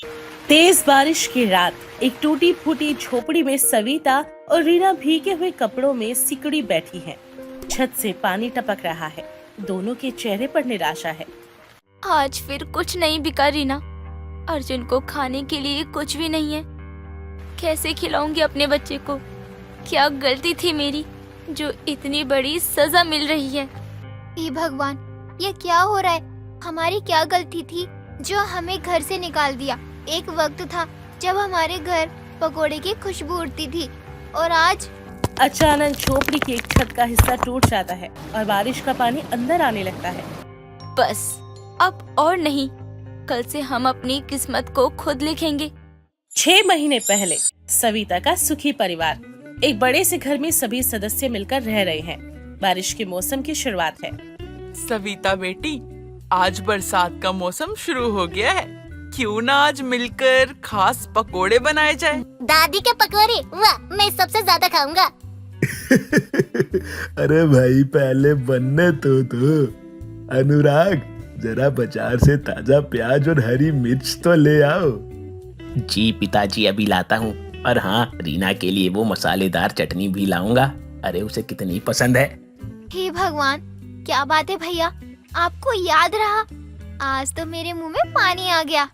तेज बारिश की रात एक टूटी फूटी झोपड़ी में सविता और रीना भीगे हुए कपड़ों में सिकुड़ी बैठी हैं। छत से पानी टपक रहा है। दोनों के चेहरे पर निराशा है। आज फिर कुछ नहीं बिका रीना। अर्जुन को खाने के लिए कुछ भी नहीं है। कैसे खिलाऊंगी अपने बच्चे को? क्या गलती थी मेरी जो इतनी बड़ी सजा मिल रही है? हे भगवान, ये क्या हो रहा है? हमारी क्या गलती थी जो हमें घर से निकाल दिया? एक वक्त था जब हमारे घर पकोड़े की खुशबू उड़ती थी और आज अचानक झोपड़ी की एक छत का हिस्सा टूट जाता है और बारिश का पानी अंदर आने लगता है। बस अब और नहीं, कल से हम अपनी किस्मत को खुद लिखेंगे। 6 महीने पहले सविता का सुखी परिवार एक बड़े से घर में सभी सदस्य मिलकर रह रहे हैं। बारिश के मौसम की शुरुआत है। सविता बेटी, आज बरसात का मौसम शुरू हो गया है। क्यों ना आज मिलकर खास पकोड़े बनाए जाएं? दादी के पकोड़े, वाह, मैं सबसे ज्यादा खाऊंगा। अरे भाई, पहले बनने तो दो। अनुराग, जरा बाजार से ताजा प्याज और हरी मिर्च तो ले आओ। जी पिताजी, अभी लाता हूँ। और हाँ, रीना के लिए वो मसालेदार चटनी भी लाऊंगा। अरे उसे कितनी पसंद है। हे भगवान, क्या बात है भैया, आपको याद रहा। आज तो मेरे मुंह में पानी आ गया।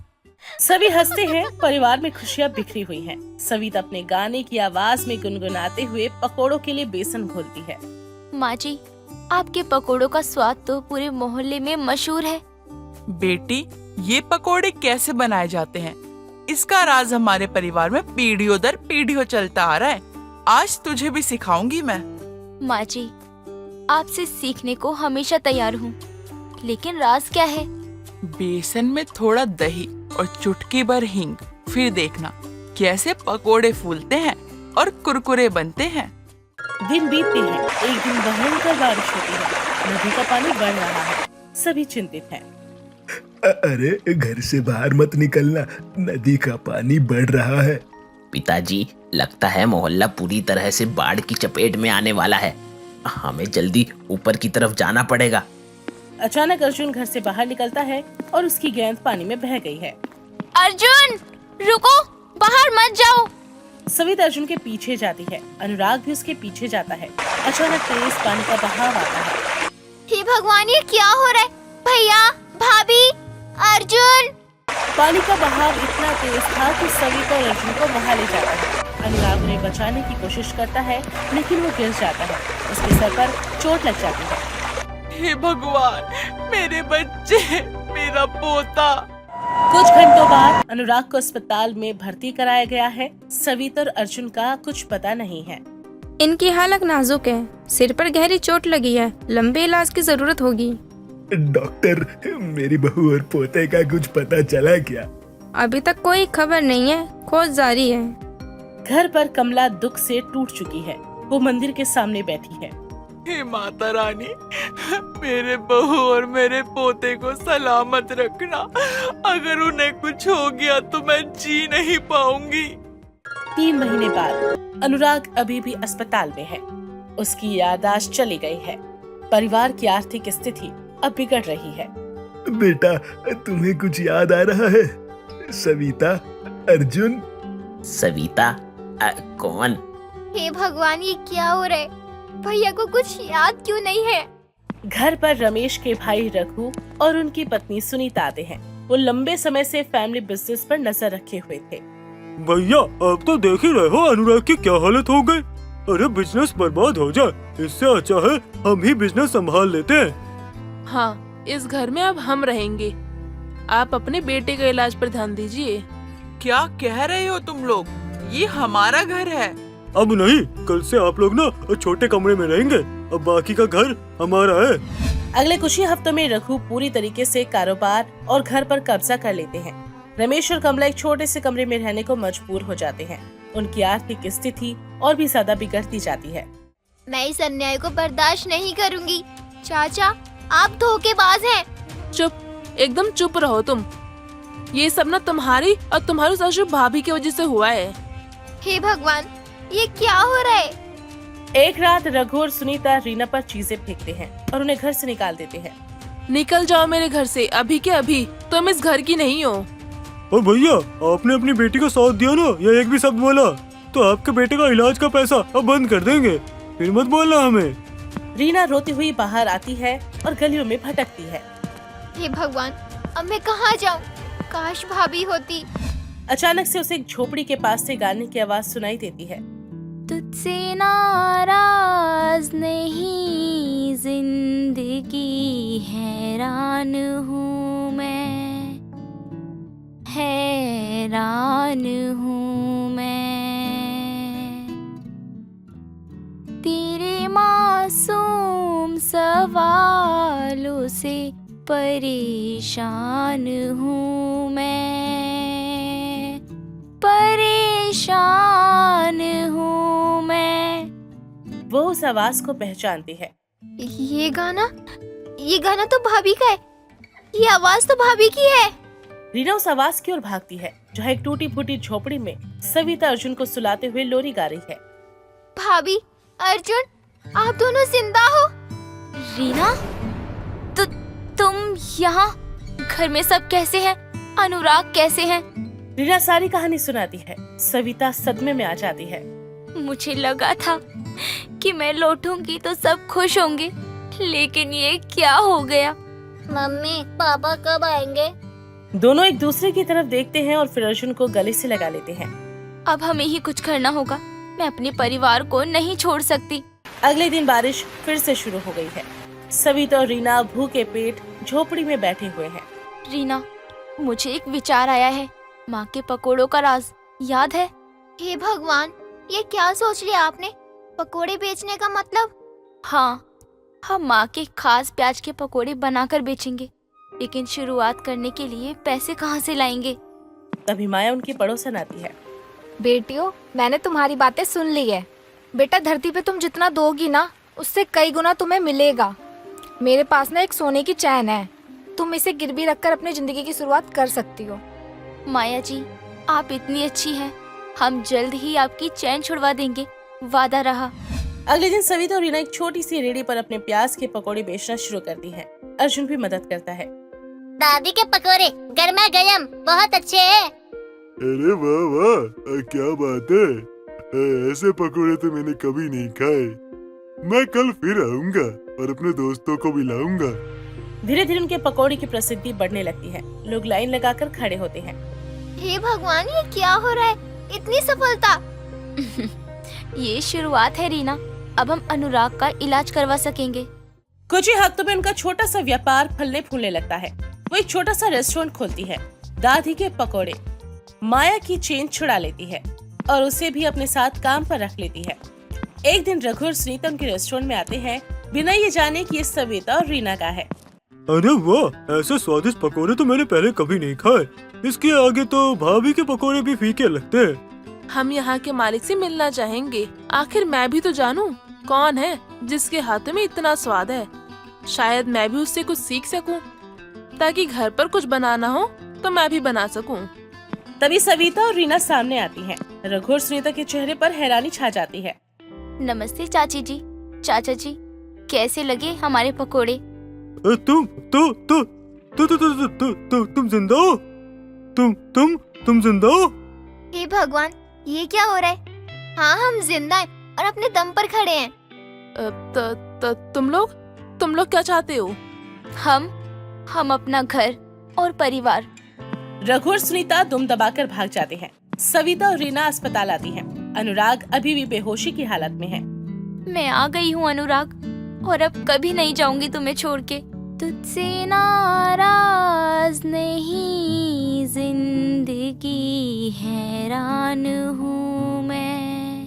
सभी हंसते हैं। परिवार में खुशियाँ बिखरी हुई हैं। सविता अपने गाने की आवाज में गुनगुनाते हुए पकोड़ों के लिए बेसन घोलती है। माँ जी, आपके पकोड़ों का स्वाद तो पूरे मोहल्ले में मशहूर है। बेटी, ये पकोड़े कैसे बनाए जाते हैं, इसका राज हमारे परिवार में पीढ़ियों दर पीढ़ियों चलता आ रहा है। आज तुझे भी सिखाऊंगी मैं। माँ जी, आपसे सीखने को हमेशा तैयार हूँ, लेकिन राज क्या है? बेसन में थोड़ा दही और चुटकी भर हींग, फिर देखना कैसे पकोड़े फूलते हैं और कुरकुरे बनते हैं। दिन बीतते हैं। एक दिन भयंकर बारिश होती है। नदी का पानी बढ़ रहा है। सभी चिंतित हैं। अरे घर से बाहर मत निकलना, नदी का पानी बढ़ रहा है। पिताजी, लगता है मोहल्ला पूरी तरह से बाढ़ की चपेट में आने वाला है। हमें जल्दी ऊपर की तरफ जाना पड़ेगा। अचानक अर्जुन घर से बाहर निकलता है और उसकी गेंद पानी में बह गई है। अर्जुन, रुको, बाहर मत जाओ। सविता अर्जुन के पीछे जाती है। अनुराग भी उसके पीछे जाता है। अचानक तेज पानी का बहाव आता है। हे भगवान, ये क्या हो रहा है? भैया, भाभी, अर्जुन। पानी का बहाव इतना तेज था कि सविता और अर्जुन को वहाँ ले जाता है। अनुराग उन्हें बचाने की कोशिश करता है, लेकिन वो गिर जाता है। उसके सर पर चोट लग जाती है। हे भगवान, मेरे बच्चे, मेरा पोता। कुछ घंटों बाद अनुराग को अस्पताल में भर्ती कराया गया है। सविता और अर्जुन का कुछ पता नहीं है। इनकी हालत नाजुक है। सिर पर गहरी चोट लगी है। लंबे इलाज की जरूरत होगी। डॉक्टर, मेरी बहू और पोते का कुछ पता चला क्या? अभी तक कोई खबर नहीं है। खोज जारी है। घर पर कमला दुख से टूट चुकी है। वो मंदिर के सामने बैठी है। हे माता रानी, मेरे बहू और मेरे पोते को सलामत रखना। अगर उन्हें कुछ हो गया तो मैं जी नहीं पाऊंगी। 3 महीने बाद अनुराग अभी भी अस्पताल में है। उसकी याददाश्त चली गई है। परिवार की आर्थिक स्थिति अब बिगड़ रही है। बेटा, तुम्हें कुछ याद आ रहा है? सविता, अर्जुन। सविता? कौन? हे भगवान, ये क्या हो रहा है? भैया को कुछ याद क्यों नहीं है? घर पर रमेश के भाई रघु और उनकी पत्नी सुनीता आते हैं। वो लंबे समय से फैमिली बिजनेस पर नजर रखे हुए थे। भैया, आप तो देख ही रहे हो अनुराग की क्या हालत हो गई। अरे बिजनेस बर्बाद हो जाए, इससे अच्छा है हम ही बिजनेस संभाल लेते हैं। हाँ, इस घर में अब हम रहेंगे। आप अपने बेटे के इलाज पर ध्यान दीजिए। क्या कह रहे हो तुम लोग? ये हमारा घर है। अब नहीं, कल से आप लोग ना छोटे कमरे में रहेंगे। अब बाकी का घर हमारा है। अगले कुछ ही हफ्तों में रघु पूरी तरीके से कारोबार और घर पर कब्जा कर लेते हैं। रमेश और कमला एक छोटे से कमरे में रहने को मजबूर हो जाते हैं। उनकी आर्थिक स्थिति और भी ज्यादा बिगड़ती जाती है। मैं इस अन्याय को बर्दाश्त नहीं करूंगी। चाचा, आप धोखेबाज हैं। चुप, एकदम चुप रहो तुम। ये सब ना तुम्हारी और तुम्हारी ससुर भाभी की वजह से हुआ है। हे भगवान, ये क्या हो रहा है? एक रात रघु और सुनीता रीना पर चीजें फेंकते हैं और उन्हें घर से निकाल देते हैं। निकल जाओ मेरे घर से अभी के अभी। तुम इस घर की नहीं हो। और भैया आपने अपनी बेटी को साथ दिया ना या एक भी शब्द बोला तो आपके बेटे का इलाज का पैसा अब बंद कर देंगे, फिर मत बोलना हमें। रीना रोती हुई बाहर आती है और गलियों में भटकती है। हे भगवान, अब मैं कहाँ जाऊँ? काश भाभी होती। अचानक से उसे एक झोपड़ी के पास से गाने की आवाज सुनाई देती है। तुझसे नाराज नहीं, जिंदगी हैरान हूँ मैं, हैरान हूँ मैं, तेरे मासूम सवालों से परेशान हूँ मैं, परेशान हूँ मैं। वो उस आवाज को पहचानती है। ये गाना तो भाभी का है। ये आवाज तो भाभी की है। रीना उस आवाज की ओर भागती है जहाँ एक टूटी फूटी झोपड़ी में सविता अर्जुन को सुलाते हुए लोरी गा रही है। भाभी, अर्जुन, आप दोनों जिंदा हो? रीना, तुम यहाँ? घर में सब कैसे हैं? अनुराग कैसे हैं? रीना सारी कहानी सुनाती है। सविता सदमे में आ जाती है। मुझे लगा था कि मैं लौटूंगी तो सब खुश होंगे, लेकिन ये क्या हो गया? मम्मी, पापा कब आएंगे? दोनों एक दूसरे की तरफ देखते हैं और फिर अर्जुन को गले से लगा लेते हैं। अब हमें ही कुछ करना होगा। मैं अपने परिवार को नहीं छोड़ सकती। अगले दिन बारिश फिर से शुरू हो गई है। सविता और रीना भूखे पेट झोपड़ी में बैठे हुए हैं। रीना, मुझे एक विचार आया है। माँ के पकोड़ों का राज याद है? हे भगवान, ये क्या सोच लिया आपने? पकोड़े बेचने का मतलब? हाँ, हम माँ के खास प्याज के पकोड़े बनाकर बेचेंगे, लेकिन शुरुआत करने के लिए पैसे कहाँ से लाएंगे? तभी माया उनकी पड़ोसन आती है। बेटियों, मैंने तुम्हारी बातें सुन ली है। बेटा, धरती पे तुम जितना दोगी ना, उससे कई गुना तुम्हें मिलेगा। मेरे पास ना एक सोने की चैन है, तुम इसे गिरवी रखकर अपनी जिंदगी की शुरुआत कर सकती हो। माया जी, आप इतनी अच्छी हैं, हम जल्द ही आपकी चैन छुड़वा देंगे, वादा रहा। अगले दिन सविता और रीना एक छोटी सी रेडी पर अपने प्याज के पकोड़े बेचना शुरू करती है। अर्जुन भी मदद करता है। दादी के पकोड़े गर्मा गर्म बहुत अच्छे हैं। अरे वाह वाह, क्या बात है। ऐसे पकोड़े तो मैंने कभी नहीं खाए। मैं कल फिर आऊंगा और अपने दोस्तों को भी लाऊंगा। धीरे धीरे उनके पकोड़े की प्रसिद्धि बढ़ने लगती है। लोग लाइन लगाकर खड़े होते हैं। हे भगवान, ये क्या हो रहा है? इतनी सफलता। ये शुरुआत है रीना, अब हम अनुराग का इलाज करवा सकेंगे। कुछ ही हफ्तों में उनका छोटा सा व्यापार फलने फूलने लगता है। वो एक छोटा सा रेस्टोरेंट खोलती है। दादी के पकोड़े माया की चेन छुड़ा लेती है और उसे भी अपने साथ काम पर रख लेती है। एक दिन रघु और सुनीता उनके रेस्टोरेंट में आते हैं, बिना ये जाने कि ये सविता और रीना का है। अरे वाह, ऐसे स्वादिष्ट पकोड़े तो मैंने पहले कभी नहीं खाए। इसके आगे तो भाभी के पकोड़े भी फीके लगते हैं। हम यहाँ के मालिक से मिलना चाहेंगे। आखिर मैं भी तो जानूं कौन है जिसके हाथों में इतना स्वाद है। शायद मैं भी उससे कुछ सीख सकूं, ताकि घर पर कुछ बनाना हो तो मैं भी बना सकूं। तभी सविता और रीना सामने आती हैं। रघु और सुनीता के चेहरे पर हैरानी छा जाती है। नमस्ते चाची जी। चाचा जी, कैसे लगे हमारे पकोड़े? तुम जिंदा हो? तुम जिंदा हो? हे भगवान, ये क्या हो रहा है? हाँ, हम जिंदा हैं और अपने दम पर खड़े हैं। तुम लोग क्या चाहते हो? हम अपना घर और परिवार। रघु और सुनीता दुम दबाकर भाग जाते हैं। सविता और रीना अस्पताल आती हैं। अनुराग अभी भी बेहोशी की हालत में है। मैं आ गई हूँ अनुराग, और अब कभी नहीं जाऊंगी तुम्हें छोड़ के। तुझसे नाराज नहीं, जिंदगी हैरान हूँ मैं,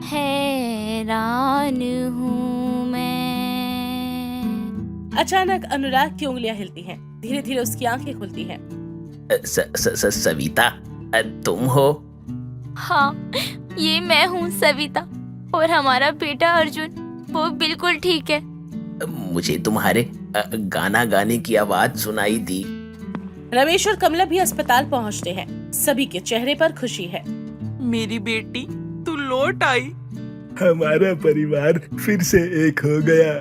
हैरान हूँ मैं। अचानक अनुराग की उंगलियां हिलती हैं। धीरे धीरे उसकी आंखें खुलती हैं। सविता, तुम हो? हाँ, ये मैं हूँ सविता, और हमारा बेटा अर्जुन वो बिल्कुल ठीक है। मुझे तुम्हारे गाना गाने की आवाज सुनाई दी। रमेश और कमला भी अस्पताल पहुंचते हैं। सभी के चेहरे पर खुशी है। मेरी बेटी तू लौट आई। हमारा परिवार फिर से एक हो गया।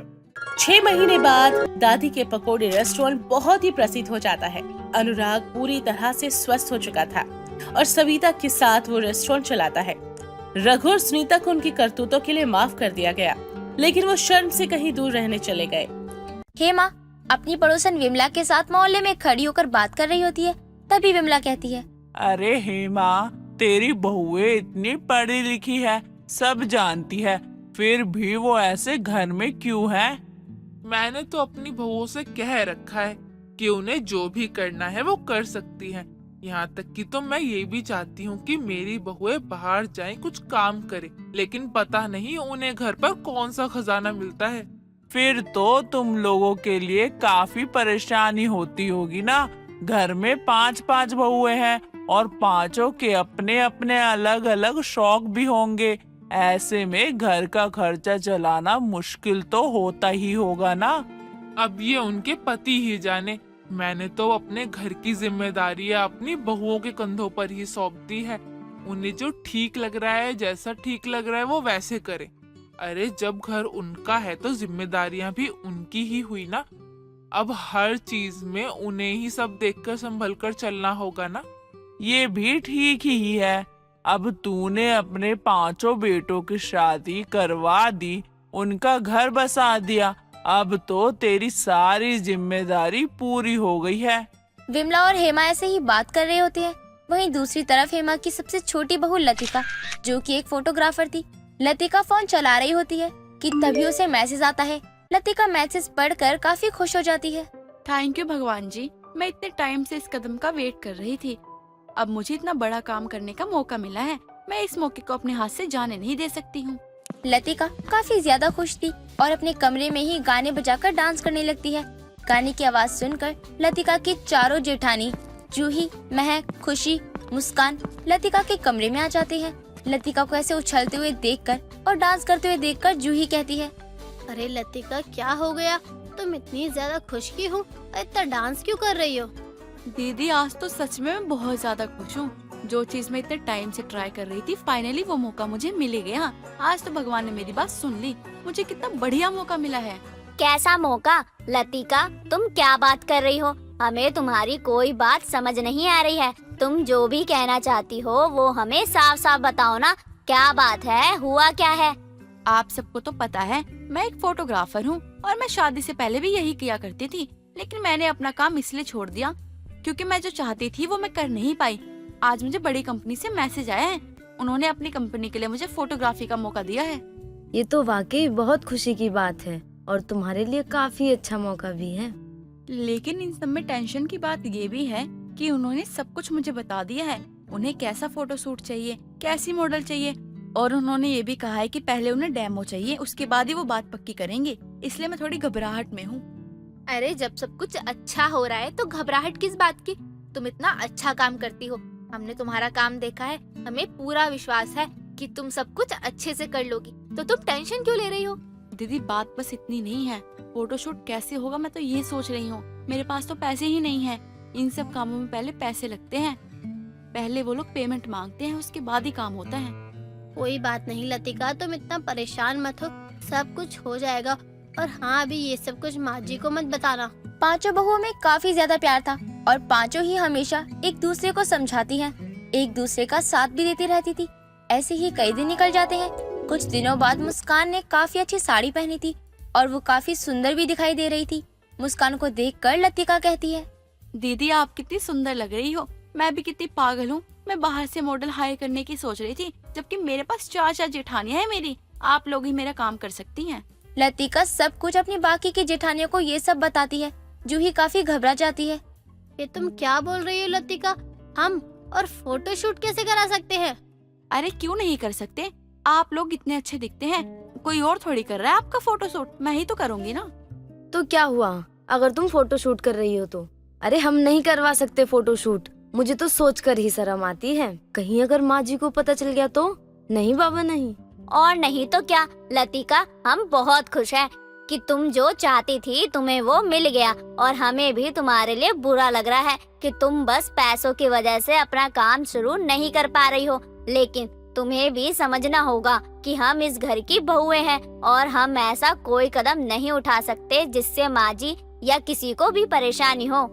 6 महीने बाद दादी के पकोड़े रेस्टोरेंट बहुत ही प्रसिद्ध हो जाता है। अनुराग पूरी तरह से स्वस्थ हो चुका था और सविता के साथ वो रेस्टोरेंट चलाता है। रघु और सुनीता को उनकी करतूतों के लिए माफ कर दिया गया, लेकिन वो शर्म से कहीं दूर रहने चले गए। हेमा अपनी पड़ोसन विमला के साथ मोहल्ले में खड़ी होकर बात कर रही होती है। तभी विमला कहती है, अरे हेमा, तेरी बहुएं इतनी पढ़ी लिखी है, सब जानती है, फिर भी वो ऐसे घर में क्यों है? मैंने तो अपनी बहुओं से कह रखा है कि उन्हें जो भी करना है वो कर सकती हैं। यहाँ तक कि तो मैं ये भी चाहती हूँ कि मेरी बहुएं बाहर जाएं, कुछ काम करें, लेकिन पता नहीं उन्हें घर पर कौन सा खजाना मिलता है। फिर तो तुम लोगों के लिए काफी परेशानी होती होगी ना। घर में 5-5 बहुएं हैं और पांचों के अपने अपने अलग अलग शौक भी होंगे। ऐसे में घर का खर्चा चलाना मुश्किल तो होता ही होगा ना। अब ये उनके पति ही जाने। मैंने तो अपने घर की जिम्मेदारी अपनी बहुओं के कंधों पर ही सौंप दी है। उन्हें जो ठीक लग रहा है, जैसा ठीक लग रहा है वो वैसे करे। अरे जब घर उनका है तो जिम्मेदारियां भी उनकी ही हुई ना। अब हर चीज में उन्हें ही सब देखकर संभल कर चलना होगा ना। ये भी ठीक ही है। अब तूने अपने 5 बेटों की शादी करवा दी, उनका घर बसा दिया, अब तो तेरी सारी जिम्मेदारी पूरी हो गई है। विमला और हेमा ऐसे ही बात कर रहे होते हैं। वहीं दूसरी तरफ हेमा की सबसे छोटी बहू लतिका, जो कि एक फोटोग्राफर थी, लतिका फोन चला रही होती है कि तभी उसे मैसेज आता है। लतिका मैसेज पढ़कर काफी खुश हो जाती है। थैंक यू भगवान जी, मैं इतने टाइम से इस कदम का वेट कर रही थी। अब मुझे इतना बड़ा काम करने का मौका मिला है। मैं इस मौके को अपने हाथ से जाने नहीं दे सकती हूँ। लतिका काफी ज्यादा खुश थी और अपने कमरे में ही गाने बजाकर डांस करने लगती है। गाने की आवाज सुनकर लतिका की चारों जेठानी जूही, महक, खुशी, मुस्कान लतिका के कमरे में आ जाते हैं। लतिका को ऐसे उछलते हुए देखकर और डांस करते हुए देखकर जूही कहती है, अरे लतिका, क्या हो गया? तुम इतनी ज्यादा खुश क्यों हो और इतना डांस क्यों कर रही हो? दीदी, आज तो सच में मैं बहुत ज्यादा खुश हूँ। जो चीज मैं इतने टाइम से ट्राई कर रही थी, फाइनली वो मौका मुझे मिल ही गया। आज तो भगवान ने मेरी बात सुन ली। मुझे कितना बढ़िया मौका मिला है। कैसा मौका? लतिका, तुम क्या बात कर रही हो? हमें तुम्हारी कोई बात समझ नहीं आ रही है। तुम जो भी कहना चाहती हो वो हमें साफ साफ बताओ ना। क्या बात है? हुआ क्या है? आप सबको तो पता है मैं एक फोटोग्राफर हूँ और मैं शादी से पहले भी यही किया करती थी, लेकिन मैंने अपना काम इसलिए छोड़ दिया क्योंकि मैं जो चाहती थी वो मैं कर नहीं पाई। आज मुझे बड़ी कंपनी से मैसेज आया है। उन्होंने अपनी कंपनी के लिए मुझे फोटोग्राफी का मौका दिया है। ये तो वाकई बहुत खुशी की बात है और तुम्हारे लिए काफी अच्छा मौका भी है। लेकिन इन सब में टेंशन की बात ये भी है कि उन्होंने सब कुछ मुझे बता दिया है। उन्हें कैसा फोटो शूट चाहिए, कैसी मॉडल चाहिए, और उन्होंने ये भी कहा है कि पहले उन्हें डेमो चाहिए, उसके बाद ही वो बात पक्की करेंगे। इसलिए मैं थोड़ी घबराहट में हूँ। अरे जब सब कुछ अच्छा हो रहा है तो घबराहट किस बात की? तुम इतना अच्छा काम करती हो, हमने तुम्हारा काम देखा है। हमें पूरा विश्वास है कि तुम सब कुछ अच्छे से कर लोगी, तो तुम टेंशन क्यों ले रही हो? दीदी, बात बस इतनी नहीं है। फोटोशूट कैसे होगा मैं तो ये सोच रही हूँ। मेरे पास तो पैसे ही नहीं है। इन सब कामों में पहले पैसे लगते हैं। पहले वो लोग पेमेंट मांगते हैं, उसके बाद ही काम होता है। कोई बात नहीं लतिका, तुम इतना परेशान मत हो, सब कुछ हो जाएगा। और हाँ, अभी ये सब कुछ माँ जी को मत बताना। पांचों बहुओं में काफी ज्यादा प्यार था और पांचों ही हमेशा एक दूसरे को समझाती हैं, एक दूसरे का साथ भी देती रहती थी। ऐसे ही कई दिन निकल जाते हैं। कुछ दिनों बाद मुस्कान ने काफी अच्छी साड़ी पहनी थी और वो काफी सुंदर भी दिखाई दे रही थी। मुस्कान को देखकर लतिका कहती है, दीदी, आप कितनी सुंदर लग रही हो। मैं भी कितनी पागल हूँ। मैं बाहर से मॉडल हायर करने की सोच रही थी, जबकि मेरे पास 4 जेठानियां हैं मेरी। आप लोग ही मेरा काम कर सकती हैं। लतिका सब कुछ अपनी बाकी की जेठानियों को ये सब बताती है। जूही काफी घबरा जाती है। ये तुम क्या बोल रही हो लतिका? हम और फोटोशूट कैसे करा सकते हैं? अरे क्यों नहीं कर सकते? आप लोग इतने अच्छे दिखते हैं, कोई और थोड़ी कर रहा है आपका फोटोशूट, मैं ही तो करूँगी ना। तो क्या हुआ अगर तुम फोटो शूट कर रही हो तो? अरे हम नहीं करवा सकते फोटो शूट। मुझे तो सोचकर ही शर्म आती है। कहीं अगर माँ जी को पता चल गया तो? नहीं बाबा, नहीं। और नहीं तो क्या लतिका, हम बहुत खुश हैं कि तुम जो चाहती थी तुम्हें वो मिल गया। और हमें भी तुम्हारे लिए बुरा लग रहा है कि तुम बस पैसों की वजह से अपना काम शुरू नहीं कर पा रही हो। लेकिन तुम्हें भी समझना होगा कि हम इस घर की बहुएं हैं और हम ऐसा कोई कदम नहीं उठा सकते जिससे माँ जी या किसी को भी परेशानी हो।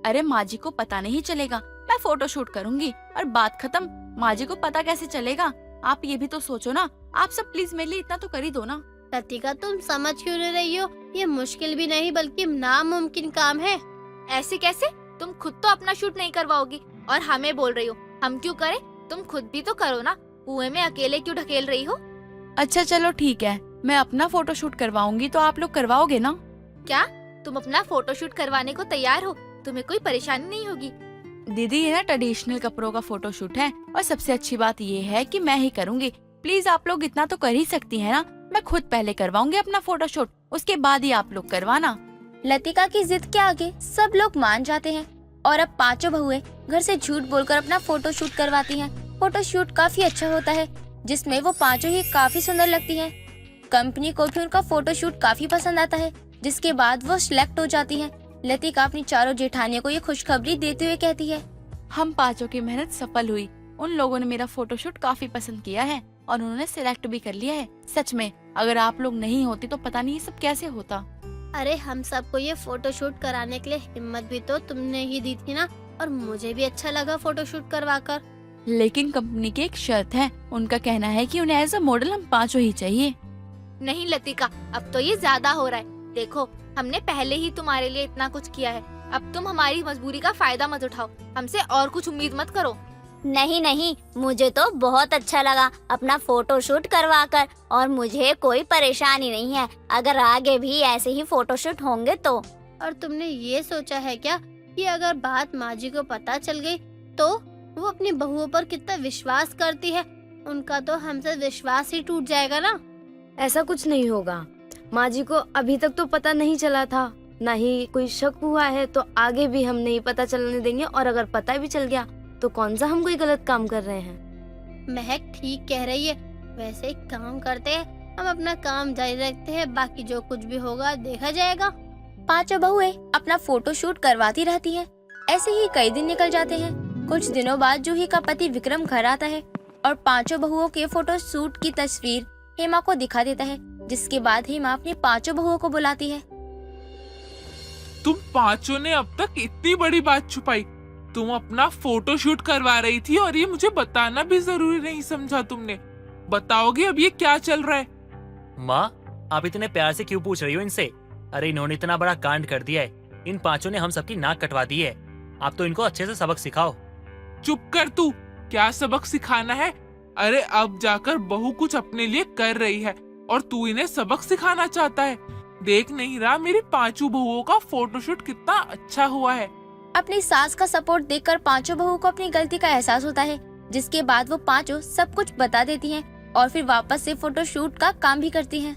अरे माँ जी को पता नहीं चलेगा, मैं फोटो शूट करूंगी और बात खत्म। माँ जी को पता कैसे चलेगा? आप ये भी तो सोचो ना। आप सब प्लीज मेरे लिए इतना तो कर ही दो ना। लतिका, तुम समझ क्यों नहीं रही हो? ये मुश्किल भी नहीं बल्कि नामुमकिन काम है। ऐसे कैसे? तुम खुद तो अपना शूट नहीं करवाओगी और हमें बोल रही हो हम क्यों करें? तुम खुद भी तो करो ना। कुएं में अकेले क्यों ढकेल रही हो? अच्छा चलो ठीक है, मैं अपना फोटो शूट करवाऊंगी तो आप लोग करवाओगे ना? क्या तुम अपना फोटो शूट करवाने को तैयार हो? तुम्हें कोई परेशानी नहीं होगी? दीदी ये ना ट्रेडिशनल कपड़ों का फोटो शूट है और सबसे अच्छी बात ये है कि मैं ही करूंगी। प्लीज आप लोग इतना तो कर ही सकती हैं ना। मैं खुद पहले करवाऊंगी अपना फोटो शूट, उसके बाद ही आप लोग करवाना। लतिका की जिद के आगे सब लोग मान जाते हैं और अब पांचों बहुएं घर से झूठ बोलकर अपना फोटो शूट करवाती हैं। फोटो शूट काफी अच्छा होता है जिसमें वो पांचों ही काफी सुंदर लगती हैं। कंपनी को भी उनका फोटो शूट काफी पसंद आता है, जिसके बाद वो सिलेक्ट हो जाती हैं। लतिका अपनी चारों जेठानियों को ये खुशखबरी देते हुए कहती है, हम पांचों की मेहनत सफल हुई। उन लोगों ने मेरा फोटो शूट काफी पसंद किया है और उन्होंने सिलेक्ट भी कर लिया है। सच में अगर आप लोग नहीं होती तो पता नहीं ये सब कैसे होता। अरे हम सबको ये फोटो शूट कराने के लिए हिम्मत भी तो तुमने ही दी थी ना, और मुझे भी अच्छा लगा फोटो शूट करवाकर। लेकिन कंपनी की एक शर्त है, उनका कहना है कि उन्हें एज अ मॉडल हम पांचों ही चाहिए। नहीं लतिका, अब तो ये ज्यादा हो रहा है। देखो हमने पहले ही तुम्हारे लिए इतना कुछ किया है, अब तुम हमारी मजबूरी का फायदा मत उठाओ। हमसे और कुछ उम्मीद मत करो। नहीं नहीं, मुझे तो बहुत अच्छा लगा अपना फोटो शूट करवाकर, और मुझे कोई परेशानी नहीं है अगर आगे भी ऐसे ही फोटो शूट होंगे तो। और तुमने ये सोचा है क्या कि अगर बात माँ जी को पता चल गई तो वो अपनी बहुओं पर कितना विश्वास करती है, उनका तो हमसे विश्वास ही टूट जाएगा ना। ऐसा कुछ नहीं होगा। माँ जी को अभी तक तो पता नहीं चला था, ना ही कोई शक हुआ है, तो आगे भी हम नहीं पता चलने देंगे। और अगर पता भी चल गया तो कौन सा हम कोई गलत काम कर रहे हैं। महक ठीक कह रही है। वैसे एक काम करते हैं, हम अपना काम जारी रखते हैं, बाकी जो कुछ भी होगा देखा जाएगा। पांचों बहुएं अपना फोटो शूट करवाती रहती हैं। ऐसे ही कई दिन निकल जाते हैं। कुछ दिनों बाद जूही का पति विक्रम घर आता है और पांचों बहुओं के फोटो शूट की तस्वीर हेमा को दिखा देता है, जिसके बाद हेमा अपनी पांचों बहुओं को बुलाती है। तुम पांचों ने अब तक इतनी बड़ी बात छुपाई। तुम अपना फोटो शूट करवा रही थी और ये मुझे बताना भी जरूरी नहीं समझा तुमने। बताओगे अब ये क्या चल रहा है? माँ, आप इतने प्यार से क्यों पूछ रही हो इनसे? अरे इन्होंने इतना बड़ा कांड कर दिया है। इन पांचों ने हम सबकी नाक कटवा दी है। आप तो इनको अच्छे से सबक सिखाओ। चुप कर तू, क्या सबक सिखाना है? अरे अब जाकर बहू कुछ अपने लिए कर रही है और तू इन्हें सबक सिखाना चाहता है। देख नहीं रहा मेरी पांचों बहुओं का फोटोशूट कितना अच्छा हुआ है। अपनी सास का सपोर्ट देखकर पांचों बहुओं को अपनी गलती का एहसास होता है, जिसके बाद वो पांचों सब कुछ बता देती हैं और फिर वापस से फोटोशूट का काम भी करती हैं।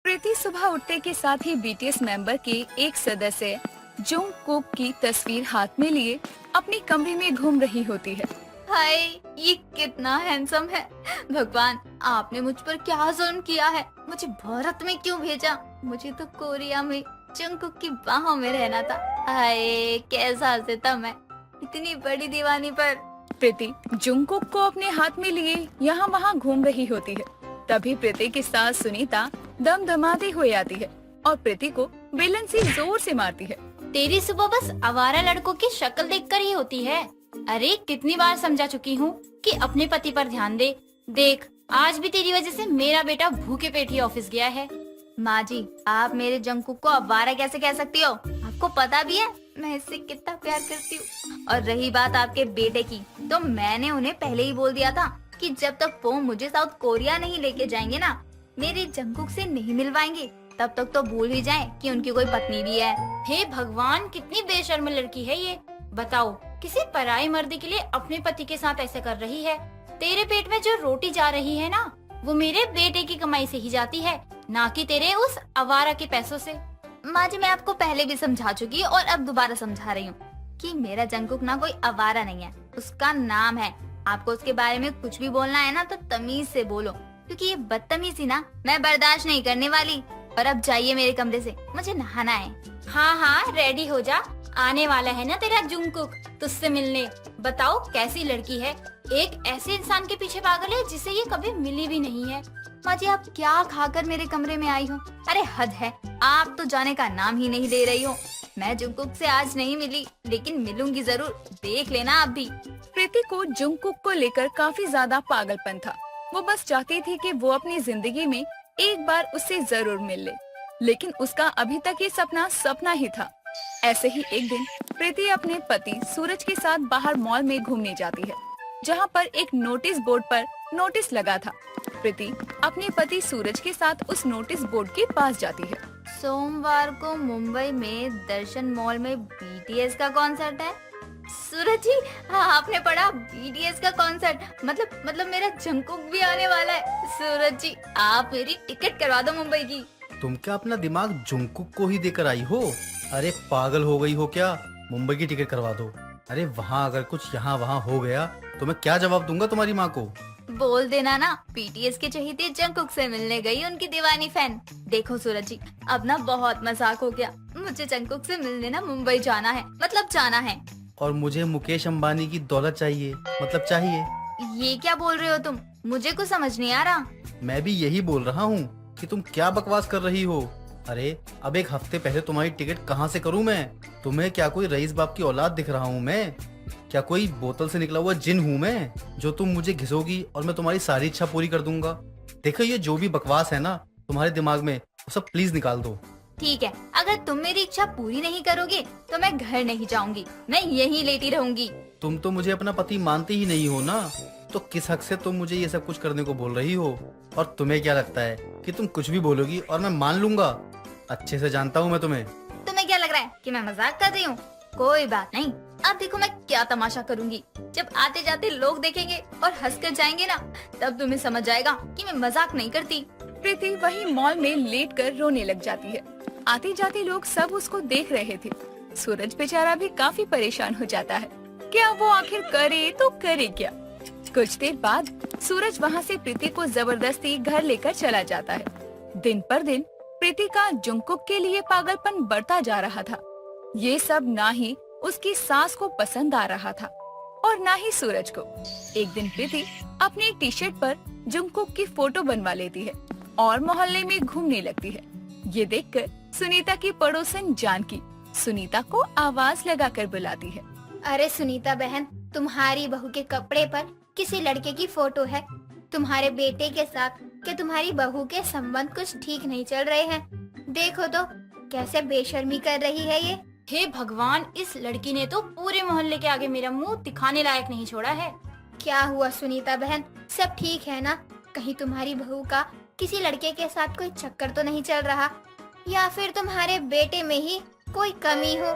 प्रीति सुबह उठते के साथ ही बीटीएस मेंबर के एक सदस्य जंगकुक की तस्वीर हाथ में लिए अपने कमरे में घूम रही होती है। हाय, ये कितना हैंडसम है। भगवान, आपने मुझ पर क्या जुल्म किया है? मुझे भारत में क्यों भेजा? मुझे तो कोरिया में जंगकुक की बाहों में रहना था। हाय, कैसा सितम है इतनी बड़ी दीवानी पर। प्रीति जंगकुक को अपने हाथ में लिए यहाँ वहाँ घूम रही होती है। तभी प्रीति की सास सुनीता दमदमाती हुई आती है और प्रीति को बेलन से जोर से मारती है। तेरी सुबह बस आवारा लड़कों की शक्ल देखकर ही होती है। अरे कितनी बार समझा चुकी हूँ कि अपने पति पर ध्यान दे। देख, आज भी तेरी वजह से मेरा बेटा भूखे पेट ही ऑफिस गया है। माँ जी, आप मेरे जंगकुक को आवारा कैसे कह सकती हो? आपको पता भी है मैं इससे कितना प्यार करती हूँ। और रही बात आपके बेटे की, तो मैंने उन्हें पहले ही बोल दिया था कि जब तक वो मुझे साउथ कोरिया नहीं लेके जाएंगे ना, मेरे जंगकुक से नहीं मिलवाएंगे, तब तक तो भूल ही जाएं कि उनकी कोई पत्नी भी है। हे भगवान, कितनी बेशर्म लड़की है ये। बताओ, किसी पराई मर्द के लिए अपने पति के साथ ऐसे कर रही है। तेरे पेट में जो रोटी जा रही है ना, वो मेरे बेटे की कमाई से ही जाती है, ना कि तेरे उस आवारा के पैसों से। माँ जी, मैं आपको पहले भी समझा चुकी और अब दोबारा समझा रही हूँ कि मेरा जंगकुक ना कोई आवारा नहीं है, उसका नाम है। आपको उसके बारे में कुछ भी बोलना है ना तो तमीज से बोलो, क्योंकि ये बदतमीजी ना मैं बर्दाश्त नहीं करने वाली। और अब जाइए मेरे कमरे से, मुझे नहाना है। हाँ हाँ, रेडी हो जा, आने वाला है ना तेरा जंगकुक तुझसे मिलने। बताओ कैसी लड़की है, एक ऐसे इंसान के पीछे पागल है जिसे ये कभी मिली भी नहीं है। माँ जी आप क्या खाकर मेरे कमरे में आई हो? अरे हद है, आप तो जाने का नाम ही नहीं ले रही हो। मैं जुंगकुक से आज नहीं मिली, लेकिन मिलूंगी जरूर, देख लेना आप भी। प्रीति को जुंगकुक को लेकर काफी ज्यादा पागलपन था। वो बस चाहती थी कि वो अपनी जिंदगी में एक बार उससे जरूर मिल ले, लेकिन उसका अभी तक ये सपना ही था। ऐसे ही एक दिन प्रीति अपने पति सूरज के साथ बाहर मॉल में घूमने जाती है, जहाँ पर एक नोटिस बोर्ड पर नोटिस लगा था। प्रीति अपने पति सूरज के साथ उस नोटिस बोर्ड के पास जाती है। सोमवार को मुंबई में दर्शन मॉल में बीटीएस का कॉन्सर्ट है। सूरज जी, हाँ आपने पढ़ा, बीटीएस का कॉन्सर्ट, मतलब मेरा जंगकुक भी आने वाला है। सूरज जी आप मेरी टिकट करवा दो मुंबई की। तुम क्या अपना दिमाग जुंगकुक को ही देकर आई हो? अरे पागल हो गई हो क्या? मुंबई की टिकट करवा दो। अरे वहाँ अगर कुछ यहाँ वहाँ हो गया तो मैं क्या जवाब दूंगा तुम्हारी माँ को? बोल देना ना, बीटीएस के चहेते जंगकुक से मिलने गई उनकी दीवानी फैन। देखो सूरज जी, अब ना बहुत मजाक हो गया, मुझे जंगकुक से मिलने ना मुंबई जाना है, मतलब जाना है। और मुझे मुकेश अंबानी की दौलत चाहिए, मतलब चाहिए। ये क्या बोल रहे हो तुम? मुझे कुछ समझ नहीं आ रहा। मैं भी यही बोल रहा हूँ कि तुम क्या बकवास कर रही हो। अरे अब एक हफ्ते पहले तुम्हारी टिकट कहाँ से करूँ मैं? तुम्हें क्या कोई रईस बाप की औलाद दिख रहा हूँ मैं? क्या कोई बोतल से निकला हुआ जिन हूँ मैं जो तुम मुझे घिसोगी और मैं तुम्हारी सारी इच्छा पूरी कर दूंगा? देखो ये जो भी बकवास है ना तुम्हारे दिमाग में, वो सब प्लीज निकाल दो। ठीक है, अगर तुम मेरी इच्छा पूरी नहीं करोगे तो मैं घर नहीं जाऊंगी, मैं यहीं लेटी रहूंगी। तुम तो मुझे अपना पति मानती ही नहीं हो ना, तो किस हक से तुम मुझे ये सब कुछ करने को बोल रही हो? और तुम्हें क्या लगता है कि तुम कुछ भी बोलोगी और मैं मान लूंगा? अच्छे से जानता हूँ मैं तुम्हें। तुम्हें क्या लग रहा है कि मैं मजाक कर रही हूँ? कोई बात नहीं, अब देखो मैं क्या तमाशा करूंगी। जब आते जाते लोग देखेंगे और हंस कर जाएंगे ना, तब तुम्हें समझ आएगा कि मैं मजाक नहीं करती। प्रीति वही मॉल में लेटकर रोने लग जाती है। आते जाते लोग सब उसको देख रहे थे। सूरज बेचारा भी काफी परेशान हो जाता है, क्या वो आखिर करे तो करे क्या। कुछ देर बाद सूरज वहाँ से प्रीति को जबरदस्ती घर लेकर चला जाता है। दिन पर दिन प्रीति का जुंगकुक के लिए पागलपन बढ़ता जा रहा था। ये सब ना ही उसकी सास को पसंद आ रहा था और ना ही सूरज को। एक दिन प्रीति अपनी टी शर्ट पर जुंगकुक की फोटो बनवा लेती है और मोहल्ले में घूमने लगती है। ये देखकर सुनीता की पड़ोसन जानकी सुनीता को आवाज लगाकर बुलाती है। अरे सुनीता बहन, तुम्हारी बहू के कपड़े पर किसी लड़के की फोटो है। तुम्हारे बेटे के साथ कि तुम्हारी बहू के संबंध कुछ ठीक नहीं चल रहे हैं। देखो तो कैसे बेशर्मी कर रही है ये। हे भगवान, इस लड़की ने तो पूरे मोहल्ले के आगे मेरा मुंह दिखाने लायक नहीं छोड़ा है। क्या हुआ सुनीता बहन, सब ठीक है ना? कहीं तुम्हारी बहू का किसी लड़के के साथ कोई चक्कर तो नहीं चल रहा, या फिर तुम्हारे बेटे में ही कोई कमी हो,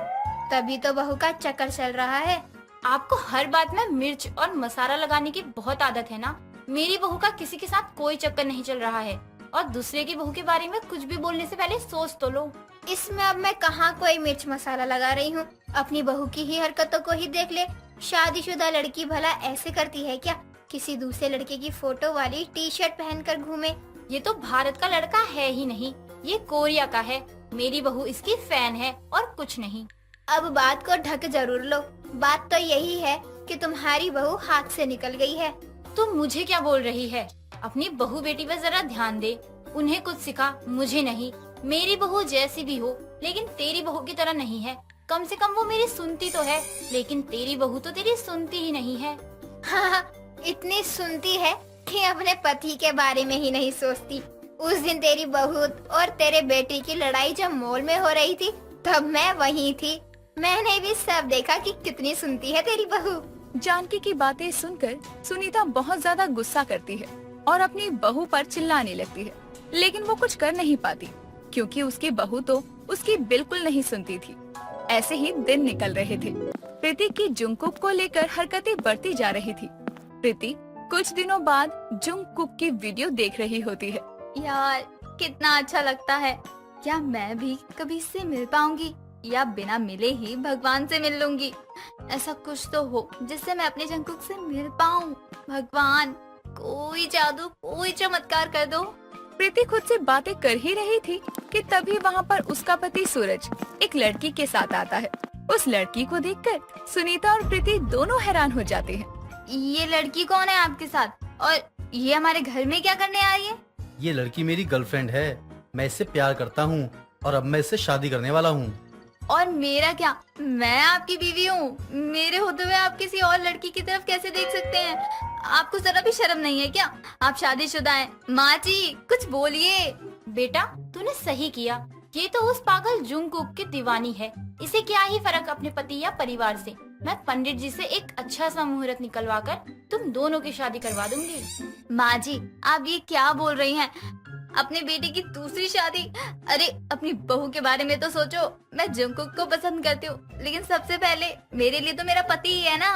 तभी तो बहू का चक्कर चल रहा है। आपको हर बात में मिर्च और मसाला लगाने की बहुत आदत है ना। मेरी बहू का किसी के साथ कोई चक्कर नहीं चल रहा है, और दूसरे की बहू के बारे में कुछ भी बोलने से पहले सोच तो लो। इसमें अब मैं कहाँ कोई मिर्च मसाला लगा रही हूँ? अपनी बहू की ही हरकतों को ही देख ले। शादीशुदा लड़की भला ऐसे करती है क्या? किसी दूसरे लड़के की फोटो वाली टी शर्ट पहनकर घूमे। ये तो भारत का लड़का है ही नहीं, ये कोरिया का है। मेरी बहू इसकी फैन है और कुछ नहीं। अब बात को ढक जरूर लो। बात तो यही है कि तुम्हारी बहू हाथ से निकल गई है। तुम मुझे क्या बोल रही है? अपनी बहू बेटी पर जरा ध्यान दे, उन्हें कुछ सिखा, मुझे नहीं। मेरी बहू जैसी भी हो, लेकिन तेरी बहू की तरह नहीं है। कम से कम वो मेरी सुनती तो है, लेकिन तेरी बहू तो तेरी सुनती ही नहीं है। हाँ, इतनी सुनती है कि अपने पति के बारे में ही नहीं सोचती। उस दिन तेरी बहू और तेरे बेटे की लड़ाई जब मॉल में हो रही थी, तब मैं वहीं थी। मैंने भी सब देखा कि कितनी सुनती है तेरी बहू। जानकी की बातें सुनकर सुनीता बहुत ज्यादा गुस्सा करती है और अपनी बहू पर चिल्लाने लगती है, लेकिन वो कुछ कर नहीं पाती क्योंकि उसकी बहू तो उसकी बिल्कुल नहीं सुनती थी। ऐसे ही दिन निकल रहे थे। प्रीति की जुंगकुक को लेकर हरकतें बढ़ती जा रही थी। प्रीति कुछ दिनों बाद जुंगकुक की वीडियो देख रही होती है। यार कितना अच्छा लगता है। क्या मैं भी कभी इससे मिल पाऊंगी, या बिना मिले ही भगवान से मिल लूंगी? ऐसा कुछ तो हो जिससे मैं अपने जंगकुक से मिल पाऊं। भगवान, कोई जादू, कोई चमत्कार कर दो। प्रीति खुद से बातें कर ही रही थी कि तभी वहाँ पर उसका पति सूरज एक लड़की के साथ आता है। उस लड़की को देखकर सुनीता और प्रीति दोनों हैरान हो जाते हैं। ये लड़की कौन है आपके साथ, और ये हमारे घर में क्या करने आई है? ये लड़की मेरी गर्लफ्रेंड है, मैं इससे प्यार करता हूँ और अब मैं इससे शादी करने वाला हूँ। और मेरा क्या, मैं आपकी बीवी हूँ। मेरे होते हुए आप किसी और लड़की की तरफ कैसे देख सकते हैं? आपको जरा भी शर्म नहीं है क्या? आप शादीशुदा हैं। माँ जी कुछ बोलिए। बेटा तूने सही किया, ये तो उस पागल जुंगकुक की दीवानी है, इसे क्या ही फर्क अपने पति या परिवार से। मैं पंडित जी से एक अच्छा सा मुहूर्त निकलवा कर तुम दोनों की शादी करवा दूंगी। माँ जी आप ये क्या बोल रही हैं? अपने बेटे की दूसरी शादी? अरे अपनी बहू के बारे में तो सोचो। मैं जंगकुक को पसंद करती हूँ, लेकिन सबसे पहले मेरे लिए तो मेरा पति ही है ना।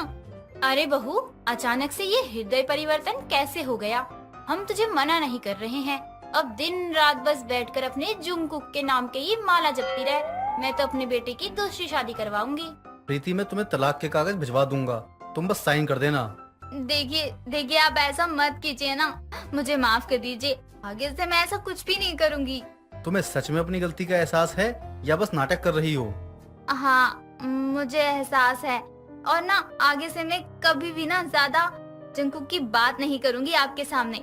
अरे बहू, अचानक से ये हृदय परिवर्तन कैसे हो गया? हम तुझे मना नहीं कर रहे हैं, अब दिन रात बस बैठकर अपने जुंगकुक के नाम के ही माला जपती रह। मैं तो अपने बेटे की दूसरी शादी करवाऊंगी। प्रीति मैं तुम्हें तलाक के कागज भिजवा दूंगा, तुम बस साइन कर देना। देखिए आप ऐसा मत कीजिए ना, मुझे माफ कर दीजिए। आगे से मैं ऐसा कुछ भी नहीं करूंगी। तुम्हें सच में अपनी गलती का एहसास है या बस नाटक कर रही हो? हाँ मुझे एहसास है, और ना आगे से मैं कभी भी ना ज्यादा जंगकुक की बात नहीं करूंगी आपके सामने।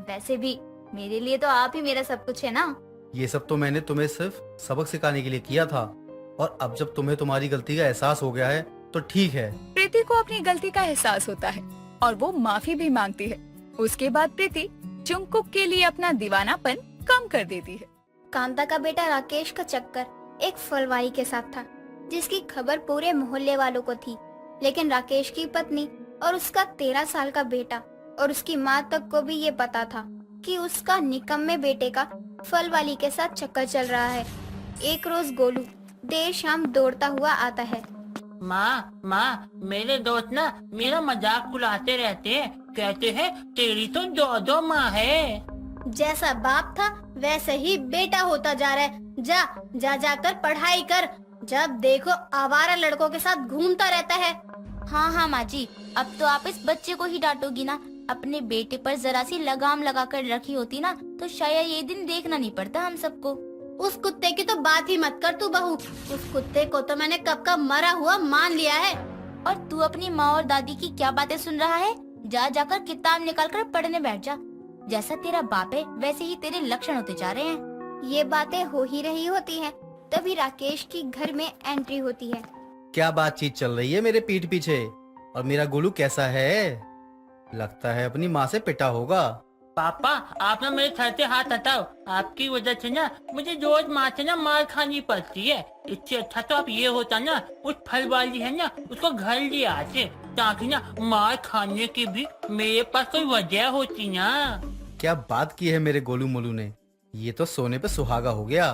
वैसे भी मेरे लिए तो आप ही मेरा सब कुछ है ना। ये सब तो मैंने तुम्हें सिर्फ सबक सिखाने के लिए किया था, और अब जब तुम्हें तुम्हारी गलती का एहसास हो गया है तो ठीक है। प्रीति को अपनी गलती का एहसास होता है और वो माफी भी मांगती है। उसके बाद प्रीति जंगकुक के लिए अपना दीवानापन कम कर देती है। कांता का बेटा राकेश का चक्कर एक फलवाई के साथ था, जिसकी खबर पूरे मोहल्ले वालों को थी। लेकिन राकेश की पत्नी और उसका 13 साल का बेटा और उसकी माँ तक को भी ये पता था कि उसका निकम्मे बेटे का फलवाली के साथ चक्कर चल रहा है। एक रोज गोलू देर शाम दौड़ता हुआ आता है। माँ मेरे दोस्त ना मेरा मजाक उड़ाते रहते हैं, कहते हैं तेरी तो दो माँ है। जैसा बाप था वैसे ही बेटा होता जा रहा है। जाकर पढ़ाई कर, जब देखो आवारा लड़कों के साथ घूमता रहता है। हाँ माँ जी, अब तो आप इस बच्चे को ही डांटोगी ना। अपने बेटे पर जरा सी लगाम लगा कर रखी होती ना तो शायद ये दिन देखना नहीं पड़ता हम सबको। उस कुत्ते की तो बात ही मत कर तू बहू, उस कुत्ते को तो मैंने कब का मरा हुआ मान लिया है। और तू अपनी माँ और दादी की क्या बातें सुन रहा है? जाकर किताब निकाल कर पढ़ने बैठ जा। जैसा तेरा बाप है वैसे ही तेरे लक्षण होते जा रहे हैं। ये बातें हो ही रही होती हैं, तभी राकेश की घर में एंट्री होती है। क्या बातचीत चल रही है मेरे पीठ पीछे? और मेरा गोलू कैसा है? लगता है अपनी माँ से पिटा होगा। पापा आप ना मेरे सर से हाथ हटाओ, आपकी वजह से ना मुझे रोज माँ से ना मार खानी पड़ती है। इससे अच्छा तो आप ये होता ना उस फल वाली है ना उसको घर ले आते, ताकि ना मार खाने की भी मेरे पास कोई वजह होती ना। क्या बात की है मेरे गोलू मोलू ने, ये तो सोने पे सुहागा हो गया।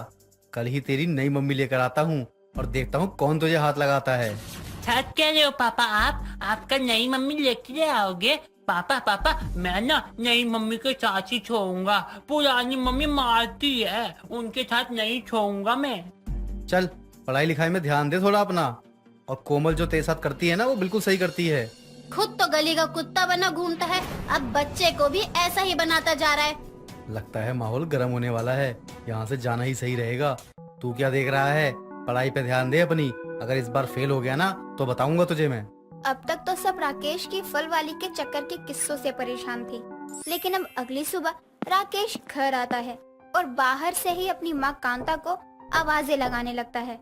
कल ही तेरी नई मम्मी लेकर आता हूँ और देखता हूँ कौन तुझे हाथ लगाता है। सच कह रहे हो पापा? आपका नई मम्मी लेके आओगे? पापा मैं ना नई मम्मी के साथ ही छोड़ूंगा, पुरानी मम्मी मारती है, उनके साथ नहीं छोड़ूंगा मैं। चल पढ़ाई लिखाई में ध्यान दे थोड़ा अपना, और कोमल जो तेरे साथ करती है ना वो बिल्कुल सही करती है। खुद तो गली का कुत्ता बना घूमता है, अब बच्चे को भी ऐसा ही बनाता जा रहा है। लगता है माहौल गर्म होने वाला है, यहाँ से जाना ही सही रहेगा। तू क्या देख रहा है? पढ़ाई पे ध्यान दे अपनी, अगर इस बार फेल हो गया ना तो बताऊंगा तुझे मैं। अब तक तो सब राकेश की फल वाली के चक्कर के किस्सों से परेशान थे, लेकिन अब अगली सुबह राकेश घर आता है और बाहर से ही अपनी माँ कांता को आवाजें लगाने लगता है।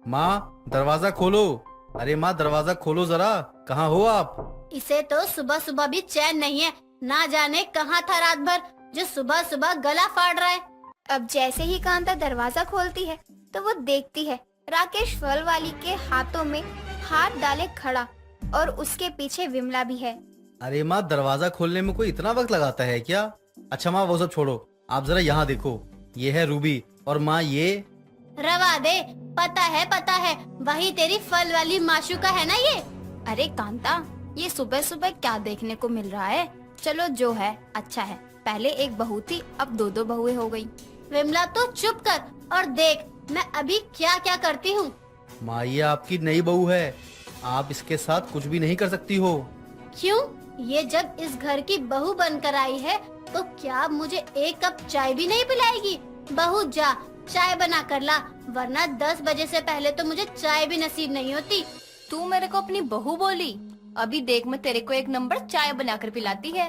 माँ दरवाजा खोलो, अरे माँ दरवाजा खोलो जरा, कहाँ हो आप? इसे तो सुबह सुबह भी चैन नहीं है, ना जाने कहाँ था रात भर जो सुबह सुबह गला फाड़ रहा है। अब जैसे ही कांता दरवाजा खोलती है तो वो देखती है राकेश फल वाली के हाथों में हाथ डाले खड़ा, और उसके पीछे विमला भी है। अरे माँ दरवाजा खोलने में कोई इतना वक्त लगाता है क्या? अच्छा माँ वो सब छोड़ो, आप जरा यहाँ देखो, ये है रूबी, और माँ ये रवा दे, पता है वही तेरी फल वाली माशूका है ना ये। अरे कांता, ये सुबह सुबह क्या देखने को मिल रहा है? चलो जो है अच्छा है, पहले एक बहू थी अब 2 बहुएं हो गई। विमला तो चुप कर और देख मैं अभी क्या क्या करती हूँ। माँ ये आपकी नई बहू है, आप इसके साथ कुछ भी नहीं कर सकती हो। क्यों? ये जब इस घर की बहू बनकर आई है तो क्या मुझे एक कप चाय भी नहीं पिलाएगी? बहू जा चाय बना कर ला, वरना 10 बजे से पहले तो मुझे चाय भी नसीब नहीं होती। तू मेरे को अपनी बहू बोली? अभी देख मैं तेरे को 1 नंबर चाय बनाकर पिलाती है।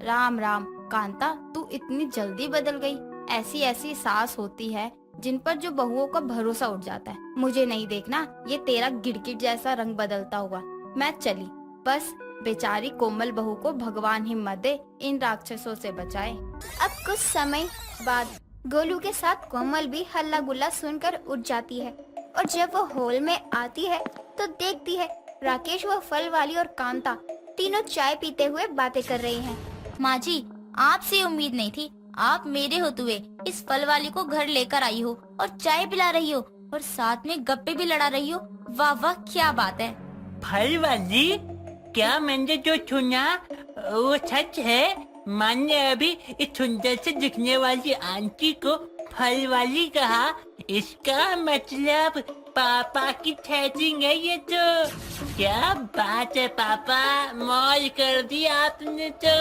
राम राम। कांता, तू इतनी जल्दी बदल गई। ऐसी ऐसी सास होती है जिन पर जो बहुओं का भरोसा उठ जाता है। मुझे नहीं देखना ये तेरा गिरगिट जैसा रंग बदलता हुआ। मैं चली, बस बेचारी कोमल बहू को भगवान हिम्मत दे, इन राक्षसों से बचाए। अब कुछ समय बाद गोलू के साथ कोमल भी हल्ला गुल्ला सुनकर उठ जाती है और जब वो हॉल में आती है तो देखती है राकेश व फल वाली और कांता तीनों चाय पीते हुए बातें कर रहे हैं। माँ जी, आपसे उम्मीद नहीं थी। आप मेरे होते हुए इस फल वाली को घर लेकर आई हो और चाय पिला रही हो और साथ में गप्पे भी लड़ा रही हो। वाह वाह, क्या बात है। फल वाली, क्या मैंने जो सुना वो सच है? माँ ने अभी इस सुंदर से दिखने वाली आंटी को फल वाली कहा। इसका मतलब पापा की सेटिंग है ये तो। क्या बात है पापा, मौज कर दी आपने तो।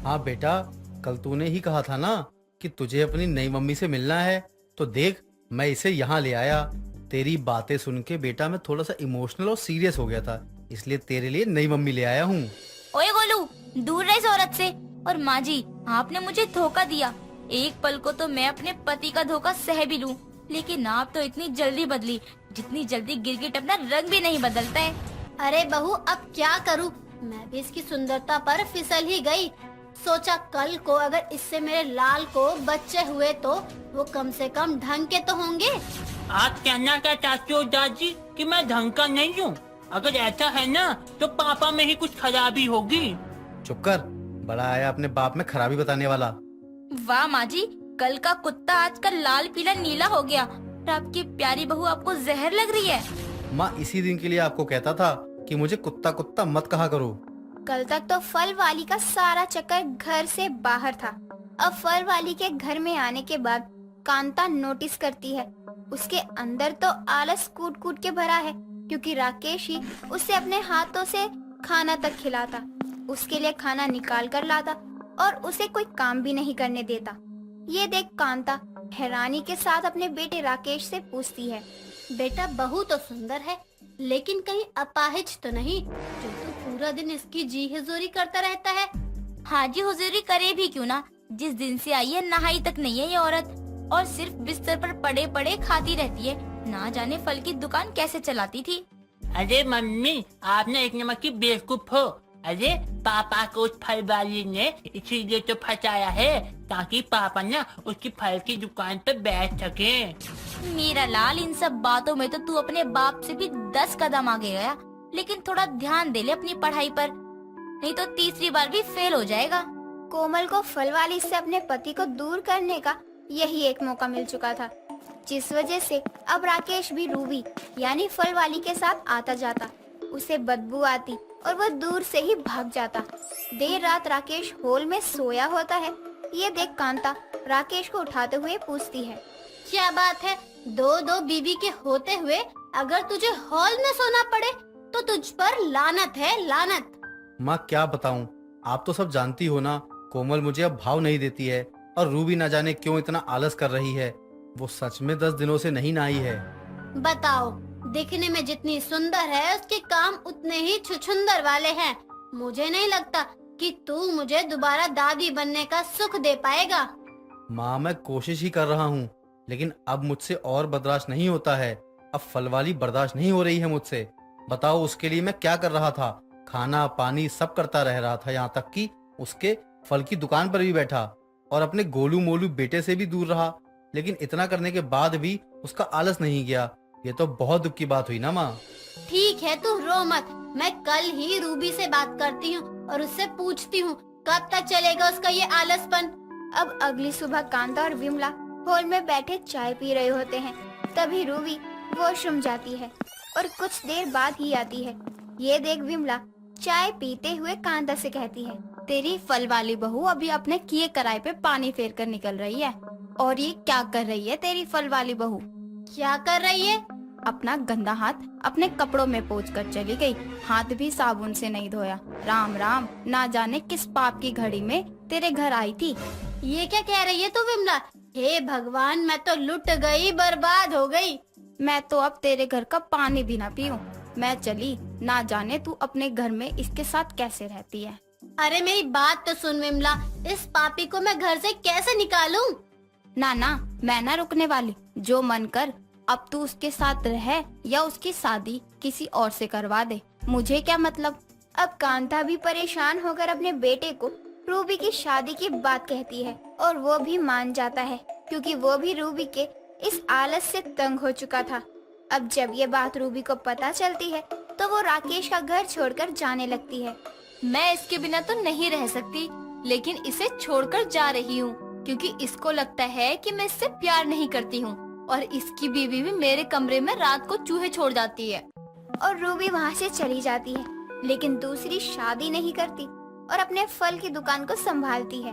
हाँ बेटा, कल तूने ही कहा था ना कि तुझे अपनी नई मम्मी से मिलना है, तो देख मैं इसे यहाँ ले आया। तेरी बातें सुन के बेटा मैं थोड़ा सा इमोशनल और सीरियस हो गया था, इसलिए तेरे लिए नई मम्मी ले आया हूँ। ओए गोलू, दूर रहे इस औरत से। और माँ जी, आपने मुझे धोखा दिया। एक पल को तो मैं अपने पति का धोखा सह भी लूं, लेकिन आप तो इतनी जल्दी बदली जितनी जल्दी गिरगिट अपना रंग भी नहीं बदलता है। अरे बहू, अब क्या करूं? मैं भी इसकी सुंदरता पर फिसल ही गई। सोचा कल को अगर इससे मेरे लाल को बच्चे हुए तो वो कम से कम ढंग के तो होंगे। आप कहना क्या चाहते हो दादी कि मैं ढंग का नहीं हूँ? अगर ऐसा है ना तो पापा में ही कुछ खराबी होगी। चुप कर, बड़ा आया अपने बाप में खराबी बताने वाला। वाह माँ जी, कल का कुत्ता आजकल लाल पीला नीला हो गया और आपकी प्यारी बहू आपको जहर लग रही है। माँ इसी दिन के लिए आपको कहता था कि मुझे कुत्ता कुत्ता मत कहा करो। कल तक तो फल वाली का सारा चक्कर घर से बाहर था। अब फल वाली के घर में आने के बाद कांता नोटिस करती है उसके अंदर तो आलस कूट कूट के भरा है, क्योंकि राकेश ही उसे अपने हाथों से खाना तक खिलाता, उसके लिए खाना निकाल कर लाता और उसे कोई काम भी नहीं करने देता। ये देख कांता हैरानी के साथ अपने बेटे राकेश से पूछती है, बेटा बहू तो सुंदर है, लेकिन कहीं अपाहिज तो नहीं जो तू पूरा दिन इसकी जी हुजूरी करता रहता है? हाँ जी, हुजूरी करे भी क्यों ना। जिस दिन से आई है नहाई तक नहीं है ये औरत, और सिर्फ बिस्तर पर पड़े पड़े खाती रहती है। ना जाने फल की दुकान कैसे चलाती थी। अरे मम्मी, आपने एक नंबर की बेवकूफ हो। अरे पापा को उस फल वाली ने इसीलिए तो फंसाया है ताकि पापा ना उसकी फल की दुकान पर बैठ सके। मेरा लाल, इन सब बातों में तो तू अपने बाप से भी 10 कदम आगे गया। लेकिन थोड़ा ध्यान दे ले अपनी पढ़ाई पर, नहीं तो तीसरी बार भी फेल हो जाएगा। कोमल को फल वाली से अपने पति को दूर करने का यही एक मौका मिल चुका था, जिस वजह से अब राकेश भी रूबी यानी फल वाली के साथ आता जाता। उसे बदबू आती और वह दूर से ही भाग जाता। देर रात राकेश हॉल में सोया होता है। ये देख कांता राकेश को उठाते हुए पूछती है, क्या बात है, दो बीवी के होते हुए अगर तुझे हॉल में सोना पड़े तो तुझ पर लानत है, लानत। माँ क्या बताऊँ, आप तो सब जानती हो ना, कोमल मुझे अब भाव नहीं देती है और रूबी ना जाने क्यों इतना आलस कर रही है। वो सच में 10 दिनों से नहीं नहाई है। बताओ, दिखने में जितनी सुंदर है उसके काम उतने ही छुछुंदर वाले हैं। मुझे नहीं लगता कि तू मुझे दोबारा दादी बनने का सुख दे पाएगा। माँ मैं कोशिश ही कर रहा हूँ, लेकिन अब मुझसे और बर्दाश्त नहीं होता है। अब फल वाली बर्दाश्त नहीं हो रही है मुझसे। बताओ उसके लिए मैं क्या कर रहा था, खाना पानी सब करता रह रहा था, यहाँ तक कि उसके फल की दुकान पर भी बैठा और अपने गोलू मोलू बेटे से भी दूर रहा, लेकिन इतना करने के बाद भी उसका आलस नहीं गया। ये तो बहुत दुख की बात हुई ना माँ। ठीक है, तू रो मत, मैं कल ही रूबी से बात करती हूँ और उससे पूछती हूँ कब तक चलेगा उसका ये आलसपन। अब अगली सुबह कांता और विमला हॉल में बैठे चाय पी रहे होते हैं। तभी रूबी वॉशरूम जाती है और कुछ देर बाद ही आती है। ये देख विमला चाय पीते हुए कांता से कहती है, तेरी फल वाली बहू अभी अपने किए कराए पे पानी फेर कर निकल रही है। और ये क्या कर रही है तेरी फल वाली बहू? क्या कर रही है? अपना गंदा हाथ अपने कपड़ों में पोंछ कर चली गई, हाथ भी साबुन से नहीं धोया। राम राम, ना जाने किस पाप की घड़ी में तेरे घर आई थी। ये क्या कह रही है तू विमला? हे भगवान, मैं तो लुट गई, बर्बाद हो गई। मैं तो अब तेरे घर का पानी भी ना पीऊं। मैं चली, ना जाने तू अपने घर में इसके साथ कैसे रहती है। अरे मेरी बात तो सुन विमला, इस पापी को मैं घर से कैसे निकालूं? ना ना, मैं ना रुकने वाली। जो मन कर, अब तू उसके साथ रह या उसकी शादी किसी और से करवा दे, मुझे क्या मतलब। अब कांता भी परेशान होकर अपने बेटे को रूबी की शादी की बात कहती है और वो भी मान जाता है, क्योंकि वो भी रूबी के इस आलस से तंग हो चुका था। अब जब ये बात रूबी को पता चलती है तो वो राकेश का घर छोड़कर जाने लगती है। मैं इसके बिना तो नहीं रह सकती, लेकिन इसे छोड़कर जा रही हूँ क्योंकि इसको लगता है कि मैं इससे प्यार नहीं करती हूँ और इसकी बीवी भी मेरे कमरे में रात को चूहे छोड़ जाती है। और रूबी वहाँ से चली जाती है, लेकिन दूसरी शादी नहीं करती और अपने फल की दुकान को संभालती है।